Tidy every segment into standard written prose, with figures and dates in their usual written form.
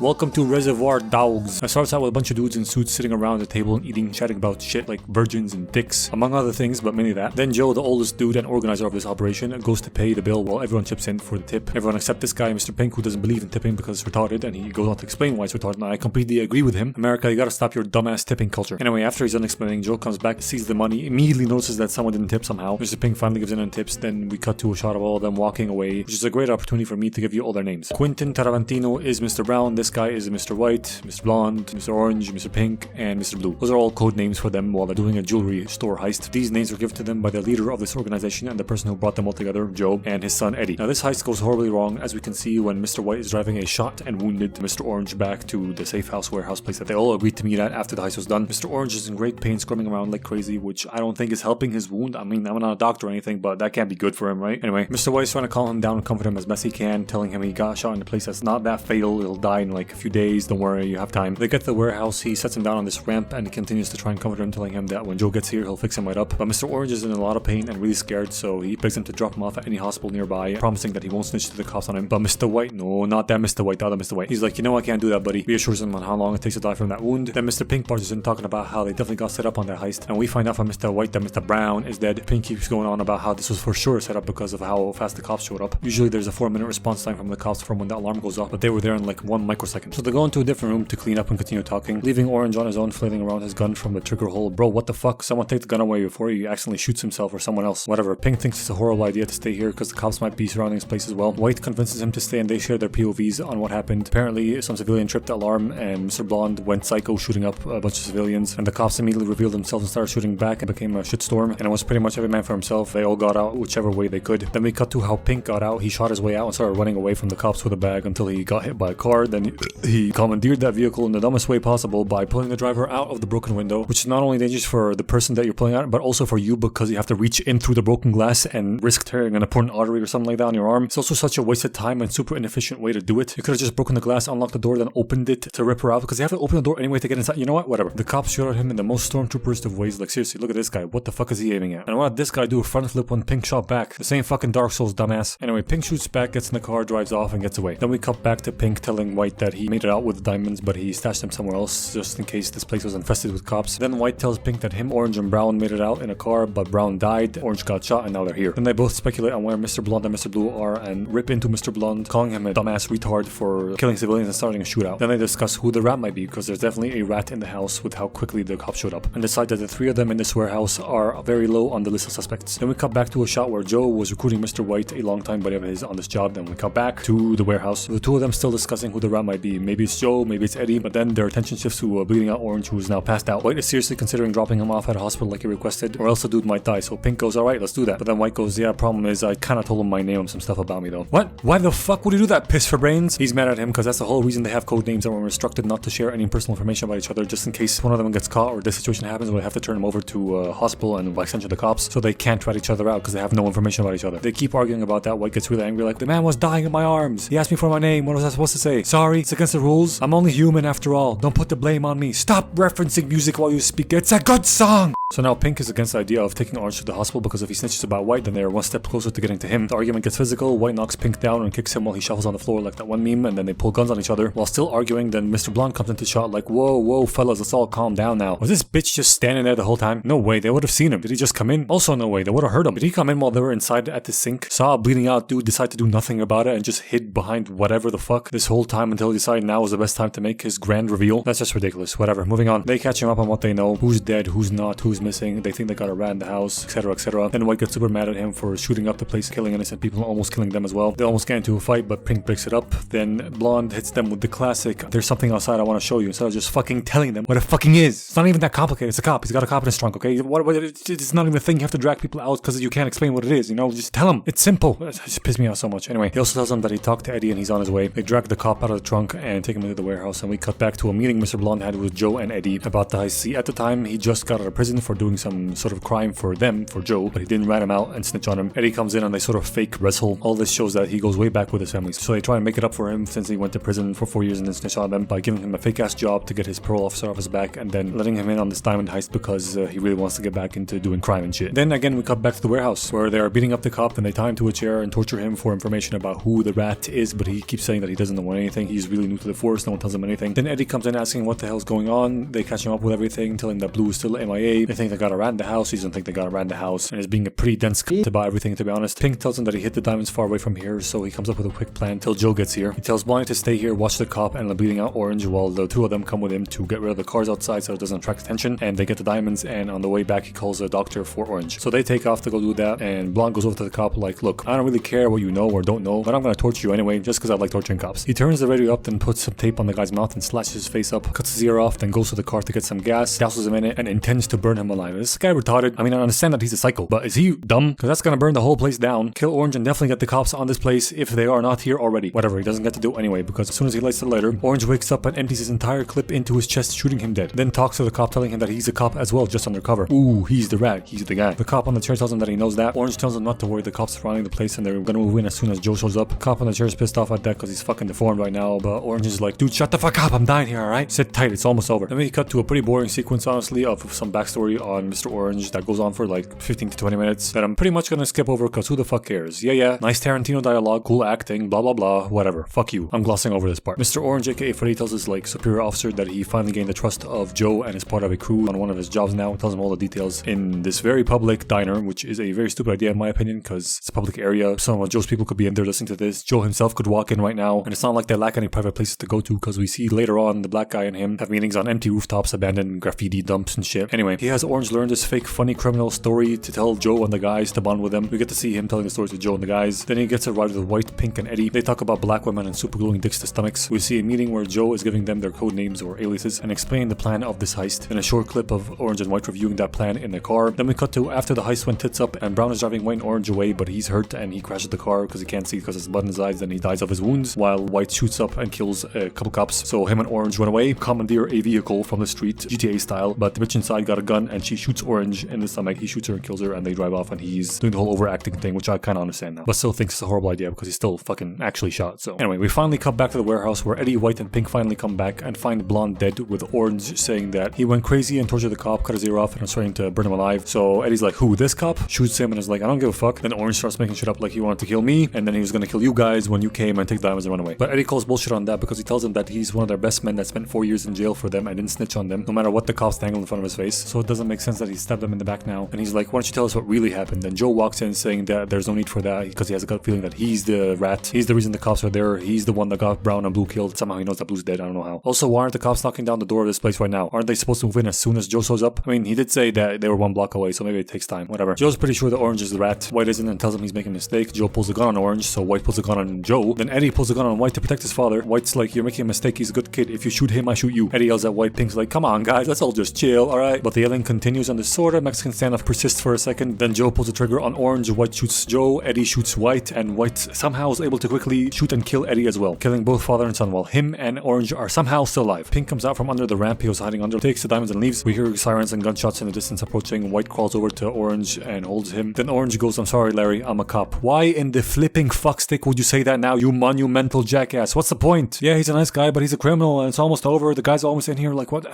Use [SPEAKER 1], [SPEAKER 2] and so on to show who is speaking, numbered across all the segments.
[SPEAKER 1] Welcome to Reservoir Dogs. It starts out with a bunch of dudes in suits sitting around a table and eating, chatting about shit like virgins and dicks, among other things, but mainly that. Then Joe, the oldest dude and organizer of this operation, goes to pay the bill while everyone chips in for the tip. Everyone except this guy, Mr. Pink, who doesn't believe in tipping because it's retarded, and he goes on to explain why it's retarded, and I completely agree with him. America, you gotta stop your dumbass tipping culture. Anyway, after he's done explaining, Joe comes back, sees the money, immediately notices that someone didn't tip somehow. Mr. Pink finally gives in on tips, then we cut to a shot of all of them walking away, which is a great opportunity for me to give you all their names. Quentin Tarantino is Mr. Brown, this guy is Mr. White, Mr. Blonde, Mr. Orange, Mr. Pink, and Mr. Blue. Those are all code names for them while they're doing a jewelry store heist. These names were given to them by the leader of this organization and the person who brought them all together, Joe, and his son Eddie. Now this heist goes horribly wrong, as we can see when Mr. White is driving a shot and wounded Mr. Orange back to the safe house warehouse place that they all agreed to meet at after the heist was done. Mr. Orange is in great pain, scrumming around like crazy, which I don't think is helping his wound. I mean, I'm not a doctor or anything, but that can't be good for him, right? Anyway, Mr. White is trying to calm him down and comfort him as best he can, telling him he got shot in a place that's not that fatal, he'll die in like a few days, don't worry, you have time. They get to the warehouse, he sets him down on this ramp and he continues to try and comfort him, telling him that when Joe gets here, he'll fix him right up. But Mr. Orange is in a lot of pain and really scared, so he begs him to drop him off at any hospital nearby, promising that he won't snitch to the cops on him. But Mr. White, no, not that Mr. White, the other Mr. White. He's like, you know, I can't do that, buddy. Reassures him on how long it takes to die from that wound. Then Mr. Pink barges in talking about how they definitely got set up on that heist, and we find out from Mr. White that Mr. Brown is dead. Pink keeps going on about how this was for sure set up because of how fast the cops showed up. Usually there's a 4-minute response time from the cops from when the alarm goes off, but they were there in like 1 microsecond. So they go into a different room to clean up and continue talking, leaving Orange on his own, flailing around his gun from the trigger hole. Bro, what the fuck? Someone take the gun away before he accidentally shoots himself or someone else. Whatever. Pink thinks it's a horrible idea to stay here because the cops might be surrounding his place as well. White convinces him to stay and they share their POVs on what happened. Apparently, some civilian tripped the alarm and Mr. Blonde went psycho, shooting up a bunch of civilians, and the cops immediately revealed themselves and started shooting back and became a shitstorm, and it was pretty much every man for himself. They all got out whichever way they could. Then we cut to how Pink got out. He shot his way out and started running away from the cops with a bag until he got hit by a car. Then he commandeered that vehicle in the dumbest way possible by pulling the driver out of the broken window, which is not only dangerous for the person that you're pulling out, but also for you because you have to reach in through the broken glass and risk tearing an important artery or something like that on your arm. It's also such a wasted time and super inefficient way to do it. You could have just broken the glass, unlocked the door, then opened it to rip her out, because you have to open the door anyway to get inside. You know what? Whatever. The cops shot at him in the most stormtrooperist of ways. Like, seriously, look at this guy. What the fuck is he aiming at? And what did this guy do? A front flip when Pink shot back. The same fucking Dark Souls, dumbass. Anyway, Pink shoots back, gets in the car, drives off, and gets away. Then we cut back to Pink telling White that he made it out with the diamonds, but he stashed them somewhere else just in case this place was infested with cops. Then White tells Pink that him, Orange, and Brown made it out in a car, but Brown died, Orange got shot, and now they're here. Then they both speculate on where Mr. Blonde and Mr. Blue are and rip into Mr. Blonde, calling him a dumbass retard for killing civilians and starting a shootout. Then they discuss who the rat might be, because there's definitely a rat in the house with how quickly the cops showed up, and decide that the 3 of them in this warehouse are very low on the list of suspects. Then we cut back to a shot where Joe was recruiting Mr. White, a longtime buddy of his, on this job. Then we cut back to the warehouse, the 2 of them still discussing who the rat might be. Maybe it's Joe, maybe it's Eddie, but then their attention shifts to bleeding out Orange, who is now passed out. White is seriously considering dropping him off at a hospital like he requested, or else the dude might die. So Pink goes, alright, let's do that. But then White goes, yeah, problem is I kinda told him my name and some stuff about me though. What? Why the fuck would you do that, piss for brains? He's mad at him because that's the whole reason they have code names, and we're instructed not to share any personal information about each other, just in case one of them gets caught or this situation happens where they have to turn him over to a hospital and by extension the cops, so they can't rat each other out because they have no information about each other. They keep arguing about that. White gets really angry, like, the man was dying in my arms. He asked me for my name. What was I supposed to say? Sorry, it's against the rules. I'm only human after all. Don't put the blame on me. Stop referencing music while you speak. It's a good song! So now Pink is against the idea of taking Orange to the hospital because if he snitches about White, then they're one step closer to getting to him. The argument gets physical. White knocks Pink down and kicks him while he shuffles on the floor like that one meme, and then they pull guns on each other. While still arguing, then Mr. Blonde comes into shot like, whoa, fellas, let's all calm down now. Was this bitch just standing there the whole time? No way, they would have seen him. Did he just come in? Also no way, they would have heard him. Did he come in while they were inside at the sink, saw a bleeding out dude, decide to do nothing about it, and just hid behind whatever the fuck this whole time until he decided now was the best time to make his grand reveal? That's just ridiculous. Whatever, moving on. They catch him up on what they know, who's dead, who's not, who's missing. They think they got a rat in the house, etc, etc. Then White gets super mad at him for shooting up the place, killing innocent people, almost killing them as well. They almost get into a fight, but Pink breaks it up. Then Blonde hits them with the classic, there's something outside I want to show you, instead of just fucking telling them what it fucking is. It's not even that complicated. It's a cop. He's got a competence trunk, okay? It's not even a thing you have to drag people out because you can't explain what it is, you know? Just tell them. It's simple. It just pisses me off so much. Anyway, he also tells them that he talked to Eddie and he's on his way. They drag the cop out of the trunk and take him into the warehouse, and we cut back to a meeting Mr. Blonde had with Joe and Eddie about the heist. See, at the time, he just got out of prison for doing some sort of crime for them, for Joe, but he didn't rat him out and snitch on him. Eddie comes in and they sort of fake wrestle. All this shows that he goes way back with his family, so they try and make it up for him since he went to prison for 4 years and then snitched on them by giving him a fake ass job to get his parole officer off his back, and then letting him in on this diamond heist because he really wants to get back into doing crime and shit. Then again we cut back to the warehouse where they are beating up the cop, and they tie him to a chair and torture him for information about who the rat is, but he keeps saying that he doesn't know anything. He's he's really new to the force, no one tells him anything. Then Eddie comes in asking what the hell's going on. They catch him up with everything, telling that Blue is still MIA. They think they got around the house. He doesn't think they got around the house, and is being a pretty dense to buy everything, to be honest. Pink tells him that he hit the diamonds far away from here, so he comes up with a quick plan till Joe gets here. He tells Blondie to stay here, watch the cop and the bleeding out Orange, while the two of them come with him to get rid of the cars outside so it doesn't attract attention, and they get the diamonds, and on the way back he calls a doctor for Orange. So they take off to go do that, and Blonde goes over to the cop like, look, I don't really care what you know or don't know, but I'm gonna torture you anyway, just because I like torturing cops. He turns the radio up, then puts some tape on the guy's mouth and slashes his face up, cuts his ear off, then goes to the car to get some gas, dousels him in it, and intends to burn him alive. Is this guy retarded? I mean, I understand that he's a psycho, but is he dumb? Because that's gonna burn the whole place down, kill Orange, and definitely get the cops on this place if they are not here already. Whatever, he doesn't get to do anyway, because as soon as he lights the lighter, Orange wakes up and empties his entire clip into his chest, shooting him dead. Then talks to the cop, telling him that he's a cop as well, just undercover. Ooh, he's the rat, he's the guy. The cop on the chair tells him that he knows that. Orange tells him not to worry, the cops surrounding the place and they're gonna move in as soon as Joe shows up. Cop on the chair is pissed off at that because he's fucking deformed right now, but Orange is like, dude, shut the fuck up, I'm dying here, alright? Sit tight, it's almost over. Then we cut to a pretty boring sequence, honestly, of some backstory on Mr. Orange that goes on for like 15 to 20 minutes that I'm pretty much gonna skip over because who the fuck cares? Yeah, nice Tarantino dialogue, cool acting, blah blah blah, whatever. Fuck you. I'm glossing over this part. Mr. Orange, aka Freddy, tells his like superior officer that he finally gained the trust of Joe and is part of a crew on one of his jobs now. Tells him all the details in this very public diner, which is a very stupid idea in my opinion because it's a public area. Some of Joe's people could be in there listening to this. Joe himself could walk in right now, and it's not like they lack any private places to go to because we see later on the black guy and him have meetings on empty rooftops, abandoned graffiti dumps and shit. Anyway, he has Orange learn this fake funny criminal story to tell Joe and the guys to bond with him. We get to see him telling the story to Joe and the guys. Then he gets a ride with White, Pink, and Eddie. They talk about black women and super gluing dicks to stomachs. We see a meeting where Joe is giving them their code names or aliases and explaining the plan of this heist. Then a short clip of Orange and White reviewing that plan in the car. Then we cut to after the heist went tits up and Brown is driving White and Orange away, but he's hurt and he crashes the car because he can't see because there's blood in his eyes. Then he dies of his wounds while White shoots up and kills a couple cops. So him and Orange run away, commandeer a vehicle from the street, GTA style, but the bitch inside got a gun and she shoots Orange in the stomach. He shoots her and kills her and they drive off and he's doing the whole overacting thing, which I kind of understand now, but still thinks it's a horrible idea because he's still fucking actually shot. So anyway, we finally come back to the warehouse where Eddie, White, and Pink finally come back and find Blonde dead, with Orange saying that he went crazy and tortured the cop, cut his ear off, and was trying to burn him alive. So Eddie's like, who, this cop? Shoots him and is like, I don't give a fuck. Then Orange starts making shit up like he wanted to kill me and then he was gonna kill you guys when you came and take diamonds and run away. But Eddie calls bullshit on that because he tells him that he's one of their best men that spent 4 years in jail for them and didn't snitch on them, no matter what the cops dangled in front of his face. So it doesn't make sense that he stabbed them in the back now. And he's like, why don't you tell us what really happened? Then Joe walks in saying that there's no need for that because he has a gut feeling that he's the rat. He's the reason the cops are there. He's the one that got Brown and Blue killed. Somehow he knows that Blue's dead. I don't know how. Also, why aren't the cops knocking down the door of this place right now? Aren't they supposed to move in as soon as Joe shows up? I mean, he did say that they were 1 block away, so maybe it takes time. Whatever. Joe's pretty sure that Orange is the rat. White isn't and tells him he's making a mistake. Joe pulls the gun on Orange, so White pulls the gun on Joe. Then Eddie pulls the gun on White to protect his father. White's like, you're making a mistake. He's a good kid. If you shoot him, I shoot you. Eddie yells at White. Pink's like, come on, guys. Let's all just chill, alright? But the yelling continues and the sort of Mexican standoff persists for a second. Then Joe pulls the trigger on Orange. White shoots Joe. Eddie shoots White, and White somehow is able to quickly shoot and kill Eddie as well, killing both father and son while him and Orange are somehow still alive. Pink comes out from under the ramp he was hiding under, takes the diamonds and leaves. We hear sirens and gunshots in the distance approaching. White crawls over to Orange and holds him. Then Orange goes, I'm sorry, Larry, I'm a cop. Why in the flipping fuckstick would you say that now, you monumental jackass? What's the point? Yeah, he's a nice guy, but he's a criminal and it's almost over. The guy's almost in here, like what?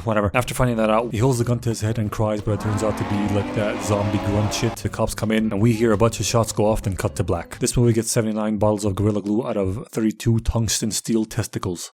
[SPEAKER 1] Whatever. After finding that out, he holds the gun to his head and cries, but it turns out to be like that zombie grunt shit. The cops come in and we hear a bunch of shots go off and cut to black. This movie gets 79 bottles of Gorilla Glue out of 32 tungsten steel testicles.